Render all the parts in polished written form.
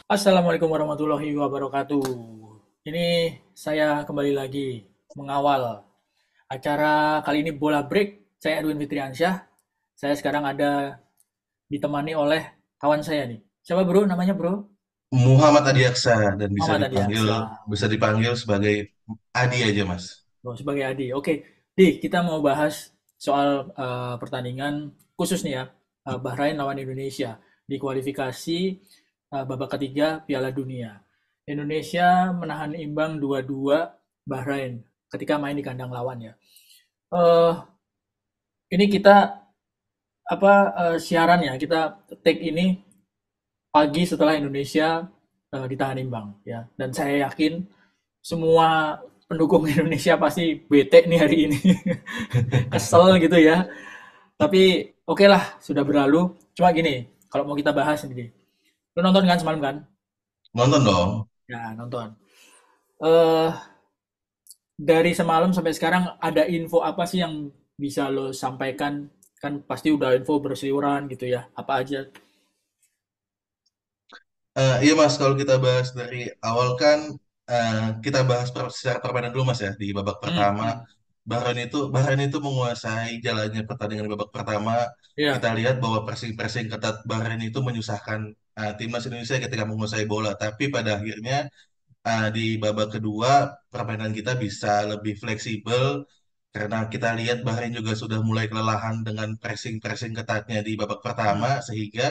Assalamualaikum warahmatullahi wabarakatuh. Ini saya kembali lagi mengawal acara kali ini Bola Break. Saya Edwin Fitriansyah. Saya sekarang ada ditemani oleh kawan saya nih. Siapa bro? Namanya bro? Muhammad Adiaksa dan Muhammad Adiaksa. bisa dipanggil sebagai Adi aja Mas. Bro, sebagai Adi. Oke, Di, kita mau bahas soal pertandingan khusus nih ya. Bahrain lawan Indonesia di kualifikasi babak ketiga Piala Dunia. Indonesia menahan imbang 2-2 Bahrain ketika main di kandang lawan ya. Eh ini kita siaran ya, kita take ini pagi setelah Indonesia ditahan imbang ya. Dan saya yakin semua pendukung Indonesia pasti bete nih hari ini. Kesel gitu ya. Tapi oke lah, sudah berlalu. Cuma gini, kalau mau kita bahas ini. Lu nonton kan semalam kan? Nonton dong. Ya, nonton. Eh dari semalam sampai sekarang ada info apa sih yang bisa lo sampaikan? Kan pasti udah info berseliweran gitu ya. Apa aja? Iya Mas, kalau kita bahas dari awal kan kita bahas secara permainan dulu Mas ya. Di babak Hmm, pertama, hmm. Bahrain itu menguasai jalannya pertandingan di babak pertama. Kita Iya. lihat bahwa pressing-pressing ketat Bahrain itu menyusahkan timnas Indonesia ketika menguasai bola. Tapi pada akhirnya di babak kedua permainan kita bisa lebih fleksibel karena kita lihat Bahrain juga sudah mulai kelelahan dengan pressing-pressing ketatnya di babak pertama Hmm, sehingga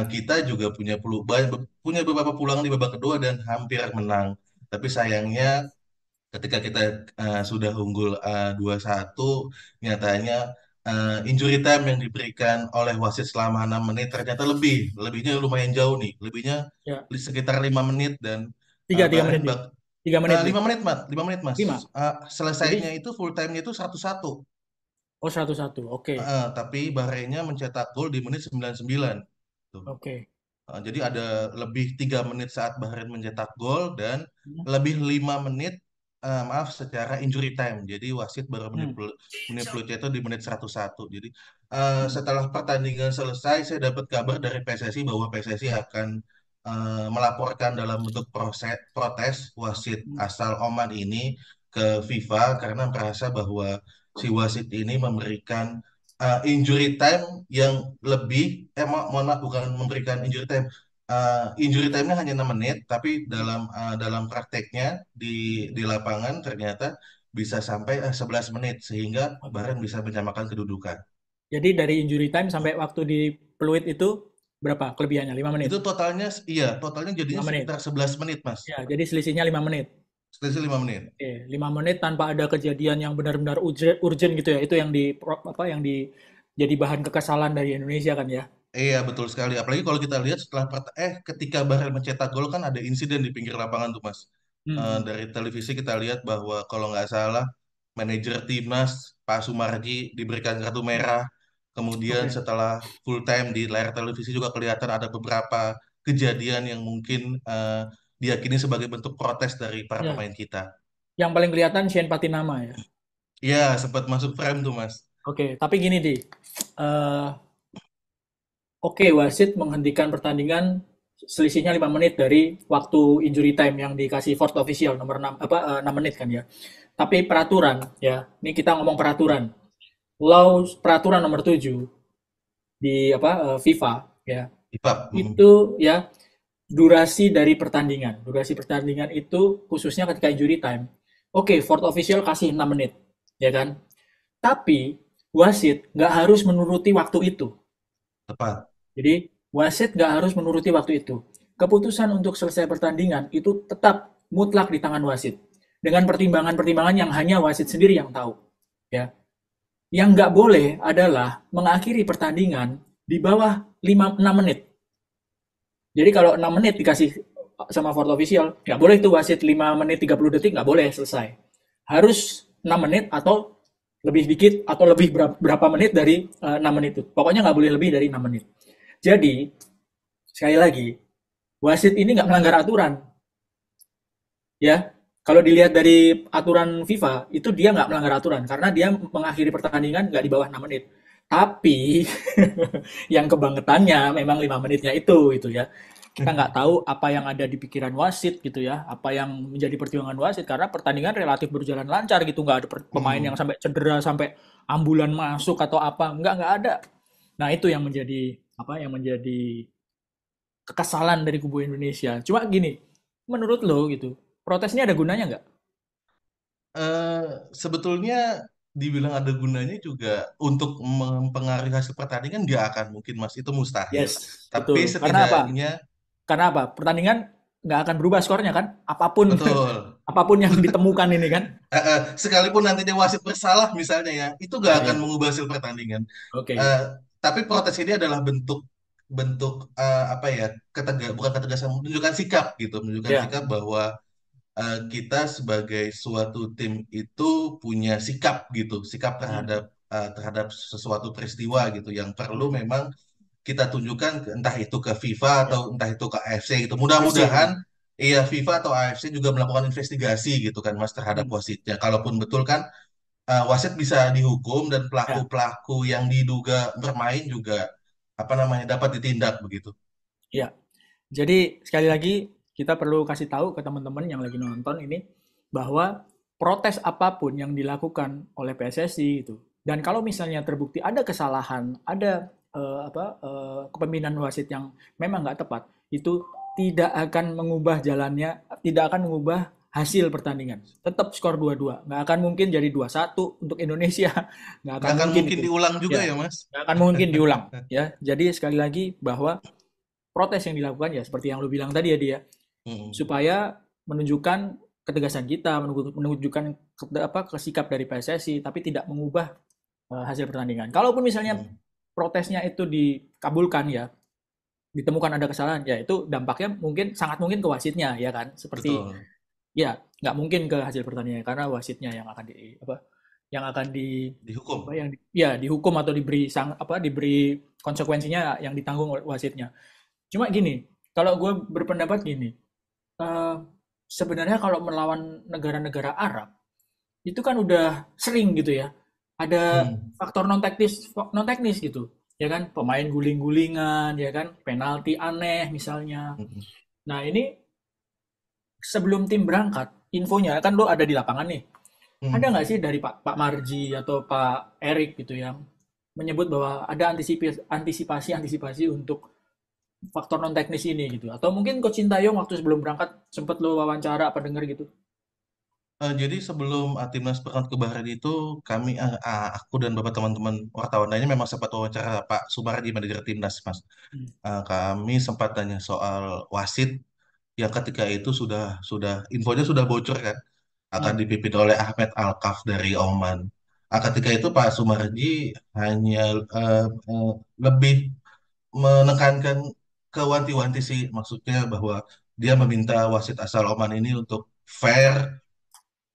kita juga punya beberapa peluang di babak kedua dan hampir menang. Tapi sayangnya ketika kita sudah unggul 2-1 nyatanya injury time yang diberikan oleh wasit selama 6 menit ternyata lebihnya lumayan jauh nih, lebihnya ya. di sekitar 5 menit dan Tiga Bahrain menit nih. 3 menit nih. 5 menit Mat, 5 menit Mas. 5. Selesainya Jadi itu full time-nya itu 1-1. oh 1-1. Oke. Tapi Bahrainnya mencetak gol di menit 99. Tuh. Oke. Jadi ada lebih 3 menit saat Bahrain mencetak gol dan Hmm. lebih 5 menit maaf secara injury time. Jadi wasit baru Hmm. menipulnya itu di menit 101. Jadi Hmm. setelah pertandingan selesai saya dapat kabar dari PSSI bahwa PSSI akan melaporkan dalam bentuk protes wasit Hmm. asal Oman ini ke FIFA karena merasa bahwa si wasit ini memberikan injury time yang lebih mohon maaf bukan memberikan injury time. Injury time-nya hanya 6 menit tapi dalam prakteknya di lapangan ternyata bisa sampai 11 menit sehingga Bahrain bisa menyamakan kedudukan. Jadi dari injury time sampai waktu di peluit itu berapa kelebihannya? 5 menit. Itu totalnya iya, totalnya jadinya 5 menit. sekitar 11 menit, Mas. Ya, jadi selisihnya 5 menit. Selisih 5 menit. Oke, 5 menit tanpa ada kejadian yang benar-benar urgent gitu ya. Itu yang jadi bahan kekesalan dari Indonesia kan ya. Iya, betul sekali. Apalagi kalau kita lihat ketika Bahrain mencetak gol kan ada insiden di pinggir lapangan tuh, Mas. Hmm, hmm. Dari televisi kita lihat bahwa kalau nggak salah manajer timnas Pak Sumarji diberikan kartu merah. Kemudian Oke. setelah full time di layar televisi juga kelihatan ada beberapa kejadian yang mungkin diyakini sebagai bentuk protes dari para Ya, pemain kita. yang paling kelihatan Shane Patinama ya. Iya, sempat masuk frame tuh, Mas. Oke, tapi gini di, eh oke wasit menghentikan pertandingan selisihnya 5 menit dari waktu injury time yang dikasih fourth official nomor 6 6 menit kan ya. Tapi peraturan ya, ini kita ngomong peraturan. Peraturan nomor 7 di FIFA ya. Ipap. Itu ya durasi dari pertandingan. Durasi pertandingan itu khususnya ketika injury time. Oke, fourth official kasih 6 menit, ya kan? Tapi wasit nggak harus menuruti waktu itu. Tepat. Jadi wasit nggak harus menuruti waktu itu. Keputusan untuk selesai pertandingan itu tetap mutlak di tangan wasit. Dengan pertimbangan-pertimbangan yang hanya wasit sendiri yang tahu. Ya. Yang nggak boleh adalah mengakhiri pertandingan di bawah 6 menit. Jadi kalau 6 menit dikasih sama fourth official, nggak boleh itu wasit 5 menit 30 detik, nggak boleh selesai. Harus 6 menit atau lebih dikit atau lebih berapa menit dari 6 menit itu. Pokoknya nggak boleh lebih dari 6 menit. Jadi, sekali lagi, wasit ini nggak melanggar aturan. Ya, kalau dilihat dari aturan FIFA, itu dia nggak melanggar aturan karena dia mengakhiri pertandingan nggak di bawah 6 menit. Tapi yang kebangetannya memang 5 menitnya itu ya. kita nggak tahu apa yang ada di pikiran wasit gitu ya, apa yang menjadi pertimbangan wasit karena pertandingan relatif berjalan lancar gitu, nggak ada pemain yang Mm-mm. sampai cedera sampai ambulan masuk atau apa, nggak ada. Nah itu yang menjadi apa yang menjadi kekesalan dari kubu Indonesia. Cuma gini, menurut lo gitu, protes ini ada gunanya nggak? eh Sebetulnya dibilang ada gunanya juga untuk mempengaruhi hasil pertandingan nggak akan mungkin Mas, itu mustahil. Yes, Tapi betul. Karena apa? setidaknya Karena apa? Pertandingan nggak akan berubah skornya kan? Apapun betul. apapun yang ditemukan ini kan? Sekalipun nantinya wasit bersalah misalnya ya, itu nggak Ya, akan ya. mengubah hasil pertandingan. Oke. Eh, tapi protes ini adalah bentuk bentuk apa ya, bukan ketegasan, menunjukkan sikap gitu, menunjukkan Ya. sikap bahwa kita sebagai suatu tim itu punya sikap gitu, sikap Hmm. terhadap sesuatu peristiwa gitu yang perlu Hmm. memang kita tunjukkan entah itu ke FIFA Ya. atau entah itu ke AFC gitu. AFC Mudah-mudahan ya. iya FIFA atau AFC juga melakukan investigasi gitu kan Mas terhadap Hmm. wasitnya. Kalaupun betul kan wasit bisa dihukum dan Ya. pelaku-pelaku yang diduga bermain juga apa namanya dapat ditindak begitu. Ya. Jadi sekali lagi kita perlu kasih tahu ke teman-teman yang lagi nonton ini bahwa protes apapun yang dilakukan oleh PSSI itu dan kalau misalnya terbukti ada kesalahan, ada kepemimpinan wasit yang memang nggak tepat, itu tidak akan mengubah jalannya, tidak akan mengubah hasil pertandingan. Tetap skor 2-2. Nggak akan mungkin jadi 2-1 untuk Indonesia. Nggak akan Nggak akan mungkin mungkin itu. diulang juga Ya, ya Mas. nggak akan mungkin diulang. Ya, jadi sekali lagi bahwa protes yang dilakukan ya seperti yang lu bilang tadi ya dia Mm-mm. supaya menunjukkan ketegasan kita, menunjukkan kesikap dari PSSI, tapi tidak mengubah hasil pertandingan. Kalaupun misalnya Mm. protesnya itu dikabulkan ya, ditemukan ada kesalahan, ya itu dampaknya mungkin sangat mungkin ke wasitnya ya kan, seperti Betul. ya nggak mungkin ke hasil pertandingan karena wasitnya yang akan yang akan Dihukum. ya dihukum atau diberi konsekuensinya yang ditanggung oleh wasitnya. Cuma gini, kalau gue berpendapat gini, eh, sebenarnya kalau melawan negara-negara Arab itu kan udah sering gitu ya. Ada Hmm. faktor non teknis gitu. Ya kan, pemain guling-gulingan, ya kan, penalti aneh misalnya. Mm-mm. Nah, ini sebelum tim berangkat, infonya kan lo ada di lapangan nih. Ada Hmm. nggak sih dari Pak Marji atau Pak Erik gitu yang menyebut bahwa ada antisipasi untuk faktor non teknis ini gitu? Atau mungkin Coach Sintayong waktu sebelum berangkat sempat lo wawancara apa denger gitu? Jadi sebelum Timnas berangkat ke Bahrain itu kami aku dan beberapa teman-teman wartawan lainnya memang sempat wawancara Pak Sumardi manajer Timnas Mas. Hmm. Kami sempat tanya soal wasit yang ketika itu sudah infonya sudah bocor kan akan Hmm. dipimpin oleh Ahmed Alkaf dari Oman. Ketika itu Pak Sumardi hanya eh, lebih menekankan ke wanti-wanti sih, maksudnya bahwa dia meminta wasit asal Oman ini untuk fair,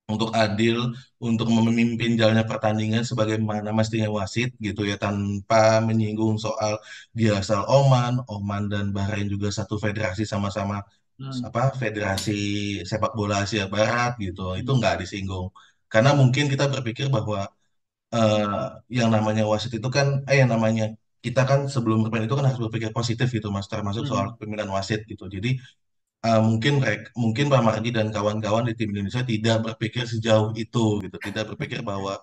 untuk adil, untuk memimpin jalannya pertandingan sebagaimana mestinya wasit gitu ya, tanpa menyinggung soal dia asal Oman, Oman dan Bahrain juga satu federasi sama-sama Hmm. apa federasi sepak bola Asia Barat gitu, itu Hmm. nggak disinggung. Karena mungkin kita berpikir bahwa eh, yang namanya wasit itu kan, yang namanya kita kan sebelum bermain itu kan harus berpikir positif gitu Mas, termasuk soal Hmm. pemilihan wasit gitu. Jadi mungkin Pak Mardi dan kawan-kawan di tim Indonesia tidak berpikir sejauh itu gitu, tidak berpikir bahwa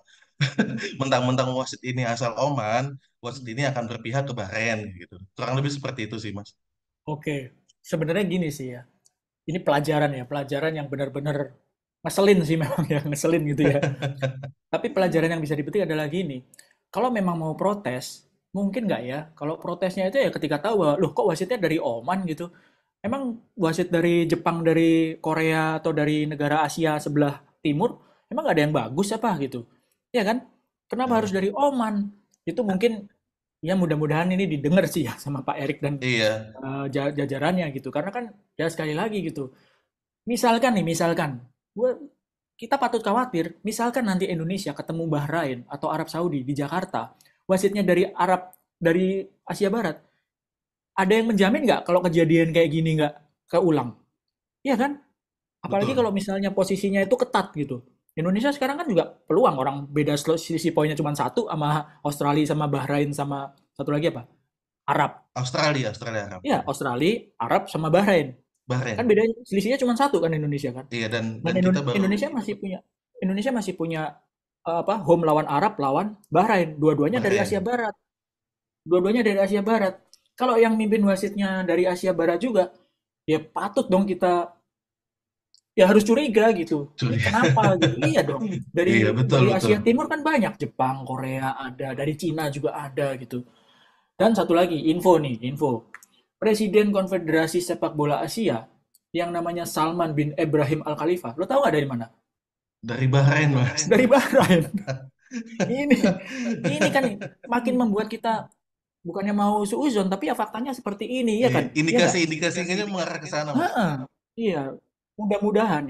mentang-mentang wasit ini asal Oman, wasit Hmm. ini akan berpihak ke Bahrain gitu. Kurang lebih seperti itu sih Mas. Oke, sebenarnya gini sih ya. Ini pelajaran ya, pelajaran yang benar-benar ngeselin sih memang ya, ngeselin gitu ya. Tapi pelajaran yang bisa dipetik adalah gini, kalau memang mau protes, mungkin nggak ya, kalau protesnya itu ya ketika tahu bahwa, loh kok wasitnya dari Oman gitu, emang wasit dari Jepang, dari Korea, atau dari negara Asia sebelah timur, emang nggak ada yang bagus apa gitu, ya kan? Kenapa harus Eh, dari Oman? Itu mungkin, ya mudah-mudahan ini didengar sih ya sama Pak Erik dan iya. jajarannya gitu, karena kan ya sekali lagi gitu, misalkan, kita patut khawatir, misalkan nanti Indonesia ketemu Bahrain atau Arab Saudi di Jakarta, wasitnya dari Asia Barat, ada yang menjamin nggak kalau kejadian kayak gini nggak keulang? Iya kan? Apalagi kalau Betul. misalnya posisinya itu ketat gitu. Indonesia sekarang kan juga peluang, orang beda selisih poinnya cuma satu sama Australia sama Bahrain sama satu lagi apa? Arab. Australia, Australia Arab. Ya, Australia, Arab sama Bahrain. Kan Bahrain. bedanya selisihnya cuma satu kan Indonesia kan. Iya, dan Dan kita baru Indonesia masih punya apa home lawan Arab lawan Bahrain. Dua-duanya dari Asia Bahrain. Barat. Dua-duanya dari Asia Barat. Kalau yang mimpin wasitnya dari Asia Barat juga, ya patut dong kita ya harus curiga gitu. Ini Curiga. kenapa gitu? Iya dong. Iya, Dari betul dari betul. Asia Timur kan banyak, Jepang, Korea ada, dari Cina juga ada gitu. Dan satu lagi, info. Presiden Konfederasi Sepak Bola Asia yang namanya Salman bin Ibrahim Al Khalifa. Lo tahu nggak dari mana? Dari Bahrain, Mas. Dari Bahrain. Ini ini kan makin membuat kita bukannya mau suuzon, tapi ya faktanya seperti ini, ya Iya, kan? Ya nggak? indikasi-indikasinya mengarah ke sana, Mas. Heeh. Iya. Mudah-mudahan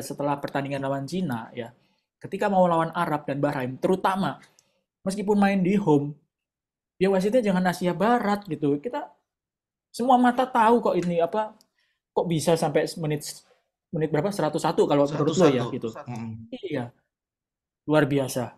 setelah pertandingan lawan Cina ya, ketika mau lawan Arab dan Bahrain, terutama meskipun main di home, ya wasitnya jangan Asia Barat gitu. Kita semua mata tahu kok ini apa, kok bisa sampai menit menit berapa? 101 kalau menurut lo ya 1-1. gitu. Mm. Iya, luar biasa.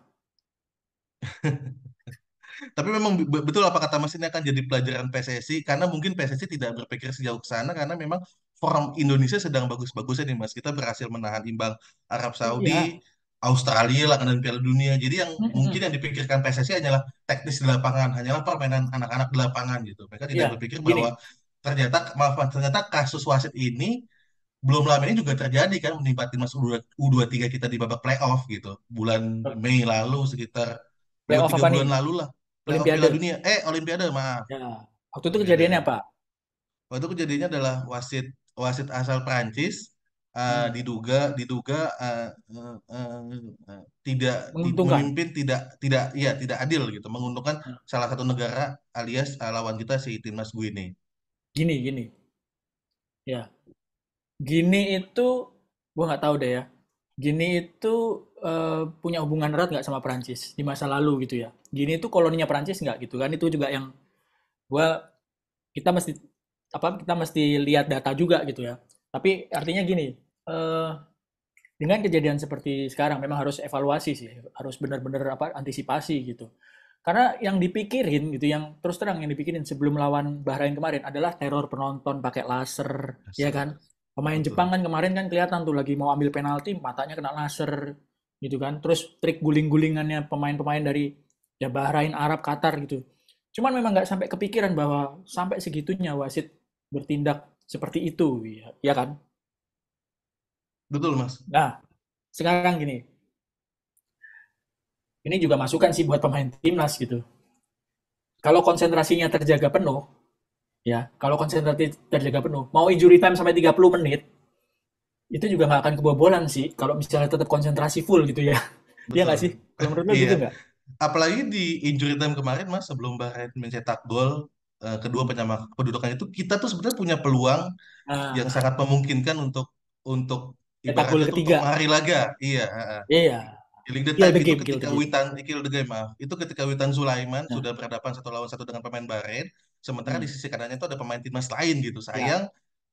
Tapi memang betul apa kata Mas, ini akan jadi pelajaran PSSI, karena mungkin PSSI tidak berpikir sejauh ke sana karena memang form Indonesia sedang bagus-bagusnya nih Mas. Kita berhasil menahan imbang Arab Iya. Saudi, Australia lah dan Piala Dunia. Jadi yang mungkin Mm-mm. yang dipikirkan PSSI hanyalah teknis di lapangan, hanyalah permainan anak-anak di lapangan gitu. Mereka tidak Iya, berpikir gini. bahwa ternyata kasus wasit ini belum lama ini juga terjadi kan, menimpa timnas U23 kita di babak playoff gitu. Bulan Mei lalu, sekitar dua Playoff tiga apa bulan nih? lalu lah. Playoff Piala Olimpiade. Dunia. Olimpiade, maaf. Ya. Waktu itu Olimpiade. kejadiannya apa? Waktu itu kejadiannya adalah wasit wasit asal Prancis, Hmm. diduga diduga tidak Menguntungkan. memimpin, tidak tidak ya tidak adil gitu, menguntungkan Nah, salah satu negara, alias lawan kita si timnas gue ini. gini. Ya. Gini itu, gua nggak tahu deh ya. Gini itu punya hubungan erat nggak sama Perancis di masa lalu gitu ya. Gini itu koloninya Perancis nggak gitu kan? Itu juga yang gua kita mesti kita mesti lihat data juga gitu ya. Tapi artinya gini, eh, dengan kejadian seperti sekarang memang harus evaluasi sih, harus benar-benar antisipasi gitu. Karena yang dipikirin gitu, yang terus terang yang dipikirin sebelum lawan Bahrain kemarin adalah teror penonton pakai laser, ya kan? Pemain Jepang Betul. kan kemarin kan kelihatan tuh lagi mau ambil penalti, matanya kena laser gitu kan. Terus trik guling-gulingannya pemain-pemain dari ya Bahrain, Arab, Qatar gitu. Cuman memang nggak sampai kepikiran bahwa sampai segitunya wasit bertindak seperti itu, ya kan? Betul, Mas. Nah, sekarang gini, ini juga masukan sih buat pemain timnas gitu. Kalau konsentrasinya terjaga penuh, ya, kalau konsentrasi terjaga penuh, mau injury time sampai 30 menit, itu juga nggak akan kebobolan sih, kalau misalnya tetap konsentrasi full gitu ya. Iya Betul. nggak sih? Kalau menurut lo Iya. gitu nggak? Apalagi di injury time kemarin, Mas, sebelum Bahrain mencetak gol kedua Hmm. penyama kedudukan itu, kita tuh sebenarnya punya peluang yang Nah, sangat memungkinkan untuk cetak gol ibaratnya tuh untuk ketiga. mengakhiri laga. Iya, Iya, killing the kill time the itu game, kill ketika the game. Kill the game, maaf. Itu ketika Witan Sulaiman Nah, sudah berhadapan satu lawan satu dengan pemain Bahrain, sementara di hmm. sisi kanannya itu ada pemain timnas lain gitu. Ya, Sayang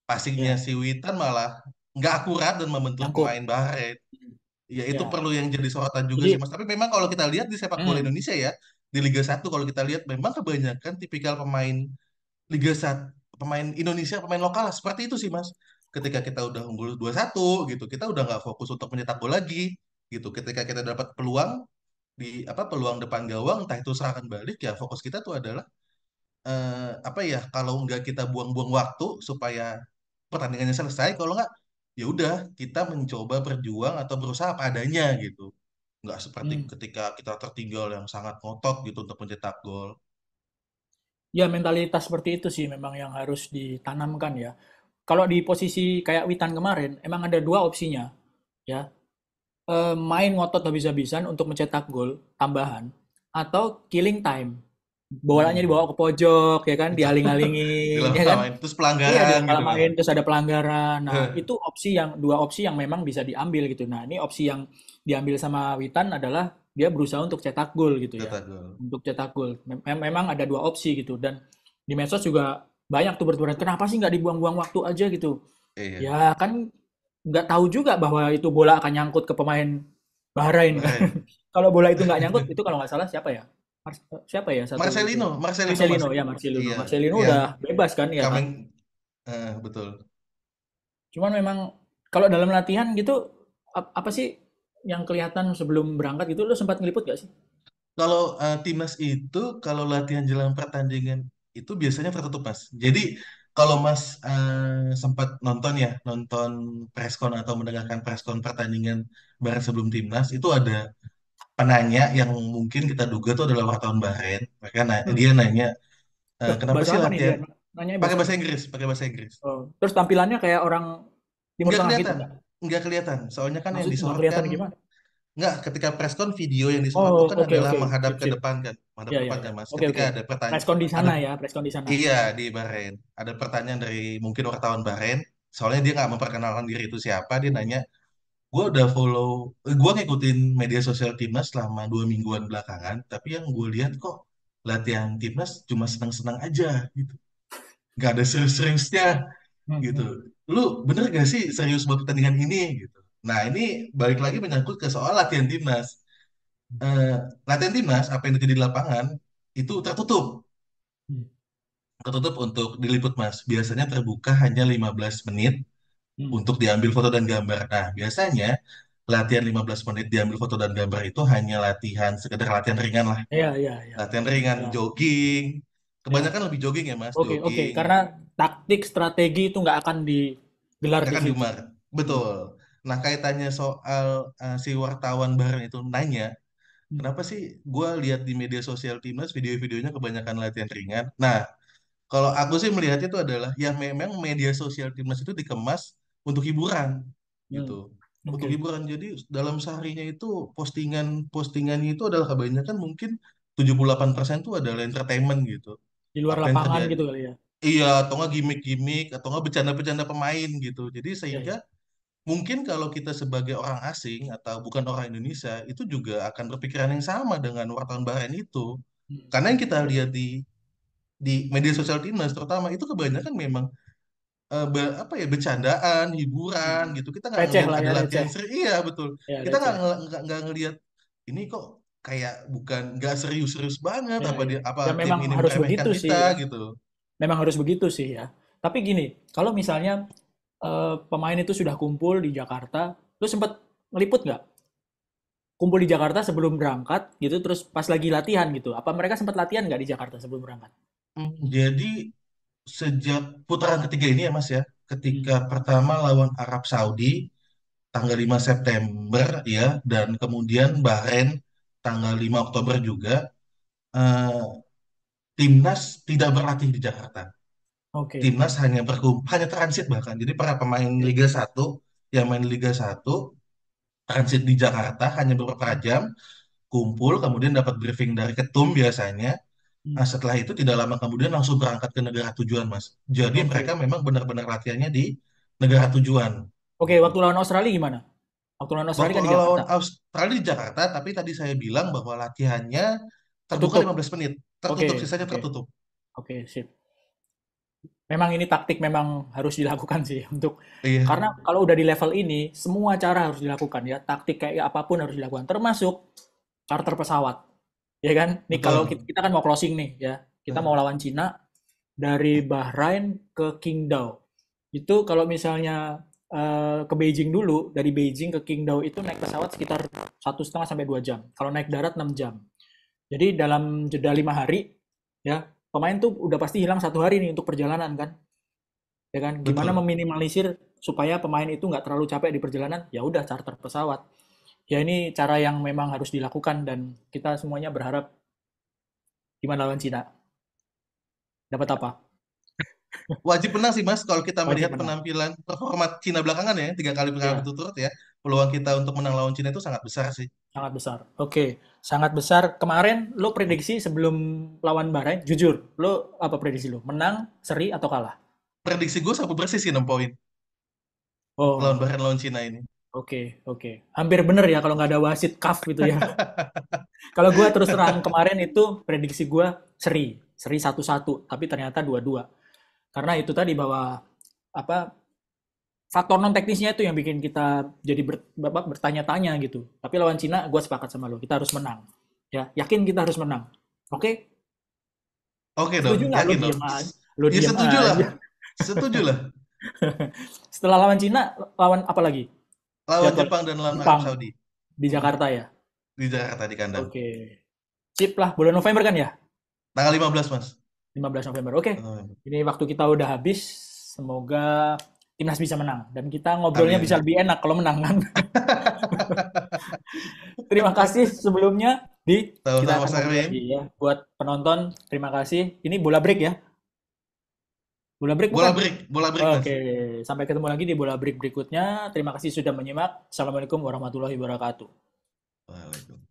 passingnya ya, si Witan malah nggak akurat dan membentur nyangkut. pemain Bahrain. Hmm. Ya itu Ya, perlu yang jadi sorotan juga sih jadi, Mas. Tapi memang kalau kita lihat di sepak bola hmm, Indonesia ya, di Liga 1 kalau kita lihat memang kebanyakan tipikal pemain Liga 1, pemain Indonesia, pemain lokal lah, seperti itu sih Mas. Ketika kita udah unggul 2-1 gitu, kita udah nggak fokus untuk mencetak gol lagi gitu. Ketika kita dapat peluang peluang depan gawang, entah itu serangan balik, ya fokus kita tuh adalah kalau nggak kita buang-buang waktu supaya pertandingannya selesai, kalau nggak ya udah kita mencoba berjuang atau berusaha apa adanya gitu. Nggak seperti hmm. ketika kita tertinggal yang sangat ngotot gitu untuk mencetak gol. Ya mentalitas seperti itu sih memang yang harus ditanamkan ya. Kalau di posisi kayak Witan kemarin, emang ada dua opsinya, ya. Main ngotot habis-habisan untuk mencetak gol tambahan atau killing time. Bolanya Hmm. dibawa ke pojok ya kan, Betul. dihaling-halingin ya kan. Dilema-lemain. Terus Iya, pelanggaran gitu kan. dilama-lamain terus ada pelanggaran. Nah, Eh, itu dua opsi yang memang bisa diambil gitu. Nah, ini opsi yang diambil sama Witan adalah dia berusaha untuk cetak gol gitu ya. Cetak gol. Untuk cetak gol. Memang ada dua opsi gitu dan di medsos juga banyak tuh berturan kenapa sih nggak dibuang-buang waktu aja gitu. Iya. Ya kan nggak tahu juga bahwa itu bola akan nyangkut ke pemain Bahrain kan. Bahrain. Kalau bola itu nggak nyangkut, itu kalau nggak salah siapa ya? Siapa ya satu itu Marcelino, ya? Marcelino Marcelino masih ya, Marcelino. iya Marcelino yang udah bebas kan ya kan? Kameng betul. Cuman memang kalau dalam latihan gitu apa sih yang kelihatan sebelum berangkat gitu, lu sempat ngeliput gak sih? Kalau timnas itu kalau latihan jelang pertandingan itu biasanya tertutup Mas. Jadi kalau Mas sempat nonton ya, nonton preskon atau mendengarkan preskon pertandingan bareng sebelum timnas itu ada penanya yang mungkin kita duga itu adalah wartawan Bahrain. Mereka Hmm. dia nanya Loh, kenapa bahasa sih apa nih dia? latihan Nanya pakai bahasa bahasa apa? Inggris, pakai bahasa Inggris. Oh. Terus tampilannya kayak orang Timur Nggak Tengah gitu kelihatan, nggak? nggak kelihatan. Soalnya kan yang Maksud nggak disorot kan kelihatan gimana? nggak, ketika preskon video yang disorot Oh, itu kan oke adalah oke. menghadap Sip ke sip. depan kan, menghadap Ya ke ya depan ya. kan Mas. Oke Ketika oke. ada pertanyaan, Preskon di ada sana ya, preskon di sana. iya di Bahrain, ada pertanyaan dari mungkin wartawan Bahrain. Soalnya dia nggak memperkenalkan diri itu siapa, dia nanya, gue udah follow, gue ngikutin media sosial timnas selama 2 mingguan belakangan, tapi yang gue lihat kok latihan timnas cuma senang-senang aja gitu, nggak ada serius-seriusnya Hmm, gitu. hmm, Lu bener gak sih serius buat pertandingan ini gitu? Nah ini balik lagi menyangkut ke soal latihan timnas. Eh, Latihan timnas apa yang terjadi di lapangan itu tertutup, hmm, tertutup untuk diliput Mas. Biasanya terbuka hanya 15 menit hmm. untuk diambil foto dan gambar. Nah biasanya latihan 15 menit diambil foto dan gambar itu hanya latihan, sekedar latihan ringan lah. Iya iya iya. Latihan ringan, Ya jogging. ya. Kebanyakan lebih jogging ya Mas, Oke oke. jogging. Karena taktik strategi itu nggak akan digelar Gak di akan situ. diumar. Hmm, Betul. Nah kaitannya soal si wartawan Bahrain itu nanya, hmm, kenapa sih gue lihat di media sosial timnas video-videonya kebanyakan latihan ringan? Nah, kalau aku sih melihatnya itu adalah ya memang media sosial timnas itu dikemas untuk hiburan hmm. gitu. Untuk Oke. hiburan. Jadi dalam seharinya itu postingannya itu adalah kebanyakan mungkin 78% itu adalah entertainment gitu. Di luar Apa yang lapangan terjadi? gitu kali ya. Iya, atau nggak gimmick-gimmick, atau nggak bercanda-bercanda pemain gitu. Jadi Iya sehingga iya. mungkin kalau kita sebagai orang asing atau bukan orang Indonesia itu juga akan berpikiran yang sama dengan wartawan Bahrain itu. Hmm, Karena yang kita lihat di media sosial timnas terutama itu kebanyakan memang apa ya bercandaan, hiburan hmm. gitu. Kita nggak Receh ngelihat lah ada ya latihan receh. serius. Iya betul. Ya Kita nggak receh. ngel- nggak ngelihat ini kok kayak bukan nggak serius-serius banget Ya apa ya. dia apa Ya tim memang ini harus meremehkan begitu kita sih ya. gitu. Memang harus begitu sih ya. Tapi gini, kalau misalnya pemain itu sudah kumpul di Jakarta, lu sempat ngeliput nggak? Kumpul di Jakarta sebelum berangkat gitu, terus pas lagi latihan gitu. Apa mereka sempat latihan nggak di Jakarta sebelum berangkat? Jadi sejak putaran ketiga ini ya Mas ya, Hmm. ketika pertama lawan Arab Saudi tanggal 5 September ya, dan kemudian Bahrain tanggal 5 Oktober juga, eh, timnas tidak berlatih di Jakarta. Oke. Timnas hanya transit bahkan. Jadi para pemain Oke. Liga 1 yang main Liga 1 transit di Jakarta hanya beberapa Hmm. jam, kumpul, kemudian dapat briefing dari ketum biasanya. Hmm. Nah, setelah itu tidak lama kemudian langsung berangkat ke negara tujuan, Mas. Jadi mereka Oke. memang benar-benar latihannya di negara tujuan. Oke, Gitu. waktu lawan Australia gimana? Waktu lawan Australia Waktu kan di lawan Jakarta. Australia di Jakarta, tapi tadi saya bilang bahwa latihannya terbuka Tertutup. 15 menit. Tertutup, Oke, sisanya oke. tertutup. Oke, sip. Memang ini taktik memang harus dilakukan sih untuk Iya, karena kalau udah di level ini semua cara harus dilakukan ya. Taktik kayak apapun harus dilakukan termasuk charter pesawat. Ya kan? Nih kalau betul. kita kan mau closing nih ya. Kita mau Nah, lawan Cina dari Bahrain ke Qingdao. Itu kalau misalnya ke Beijing dulu, dari Beijing ke Qingdao itu naik pesawat sekitar 1,5 sampai 2 jam. Kalau naik darat 6 jam. Jadi dalam jeda 5 hari, ya pemain tuh udah pasti hilang 1 hari nih untuk perjalanan kan, ya kan? Gimana betul. meminimalisir supaya pemain itu nggak terlalu capek di perjalanan? Ya udah charter pesawat. Ya ini cara yang memang harus dilakukan dan kita semuanya berharap gimana lawan Cina? Dapat apa? Wajib menang sih Mas kalau kita Wajib melihat menang. penampilan performa Cina belakangan ya, 3 kali Ya, berturut-turut ya. Peluang kita untuk menang lawan Cina itu sangat besar sih. sangat besar. Oke, sangat besar. Kemarin lo prediksi sebelum lawan Bahrain, jujur, lo apa prediksi lo? Menang, seri atau kalah? Prediksi gue sama bersih sih 6 poin lawan Oh, Bahrain lawan Cina ini. oke, oke. Hampir bener ya kalau nggak ada wasit CAF gitu ya. Kalau gue terus terang kemarin itu prediksi gue seri, seri 1-1, tapi ternyata 2-2. Karena itu tadi bahwa apa faktor non teknisnya itu yang bikin kita jadi bertanya-tanya gitu. Tapi lawan Cina gue sepakat sama lo, kita harus menang. Ya, yakin kita harus menang. Oke, Oke dong, setuju nggak? Lo yakin dong? diem aja. Lo Ya diem setuju lah, aja. setuju lah. Setelah lawan Cina, lawan apa lagi? Lawan Jadwal Jepang dan lawan Arab Jepang Saudi. di Mm-mm. Jakarta ya. Di Jakarta di kandang. Oke. Sip lah, bulan November kan ya? Tanggal 15 Mas. 15 November. Oke. Oh, Ini waktu kita udah habis. Semoga timnas bisa menang dan kita ngobrolnya bisa amin. lebih enak kalau menang kan. Terima kasih sebelumnya. Kita Sama-sama akan Mas ngobrol Erwin. lagi ya. Buat penonton, terima kasih. Ini bola break ya. Bola break bukan? Bola break Mas. Oke, sampai ketemu lagi di bola break berikutnya. Terima kasih sudah menyimak. Assalamualaikum warahmatullahi wabarakatuh. Waalaikumsalam.